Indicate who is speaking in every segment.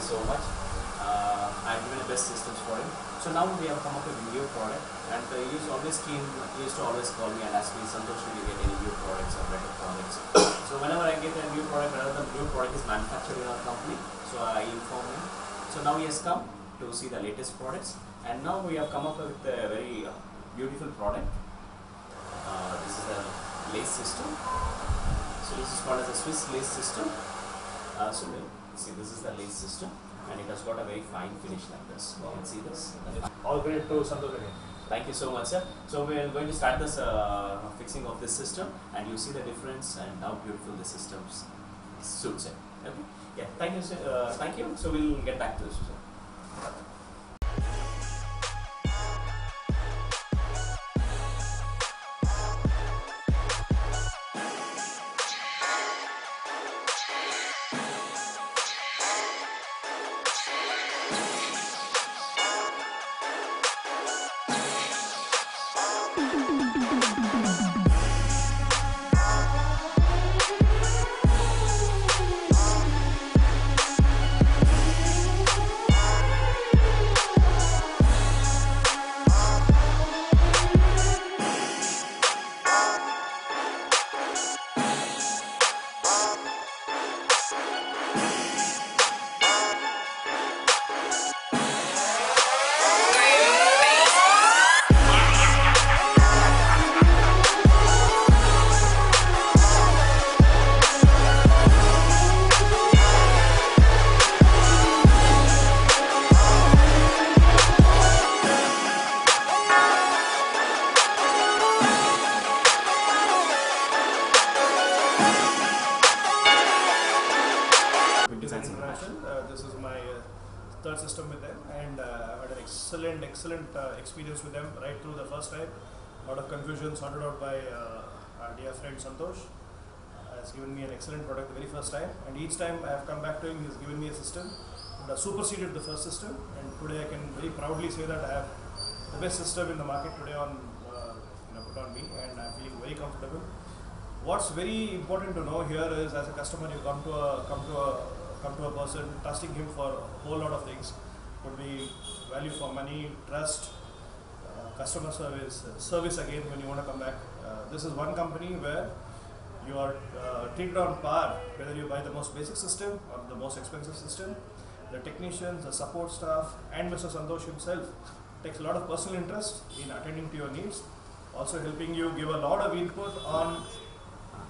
Speaker 1: you so much. I've given the best systems for him. So now we have come up with a new product, and he used to always call me and ask me, Santhosh, will you get any new products or better products? So whenever I get a new product, whenever the new product is manufactured in our company, so I inform him. So now he has come to see the latest products, and now we have come up with a very beautiful product. This is a lace system. So this is called as a Swiss lace system. So see, this is the lace system, and it has got a very fine finish like this. You can see this.
Speaker 2: All credit to Santhosh again.
Speaker 1: Thank you so much, sir. So we are going to start this fixing of this system, and you see the difference and how beautiful the system suits it. Okay. Yeah. Thank you, sir. Thank you. So we'll get back to this. Sir.
Speaker 2: This is my third system with them, and I've had an excellent experience with them right through the first time. A lot of confusion sorted out by our dear friend Santhosh. Has given me an excellent product the very first time, and each time I have come back to him, he's given me a system that superseded the first system, and today I can very proudly say that I have the best system in the market today on put on me, and I'm feeling very comfortable. What's very important to know here is, as a customer, you come to a person, trusting him for a whole lot of things. Could be value for money, trust, customer service again when you want to come back. This is one company where you are treated on par, whether you buy the most basic system or the most expensive system. The technicians, the support staff, and Mr. Santhosh himself takes a lot of personal interest in attending to your needs, also helping you give a lot of input on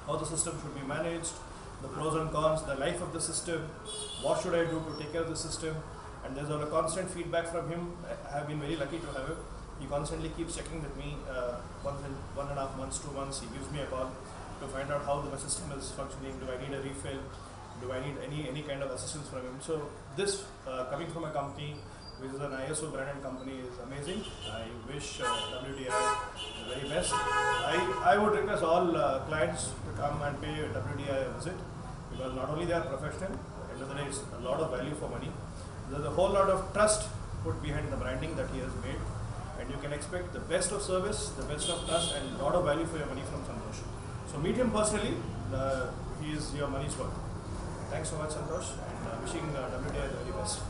Speaker 2: how the system should be managed, the pros and cons, the life of the system, what should I do to take care of the system. And there's a constant feedback from him. I have been very lucky to have him. He constantly keeps checking with me once in 1.5 months, 2 months. He gives me a call to find out how the system is functioning. Do I need a refill? Do I need any kind of assistance from him? So this coming from a company which is an ISO branded company is amazing. I wish WDI the very best. I would request all clients to come and pay WDI a visit, because not only they are professional, at the end of the day it's a lot of value for money. There's a whole lot of trust put behind the branding that he has made, and you can expect the best of service, the best of trust, and a lot of value for your money from Santhosh. So meet him personally. He is your money's worth. Thanks so much, Santhosh, and wishing WDI the very best.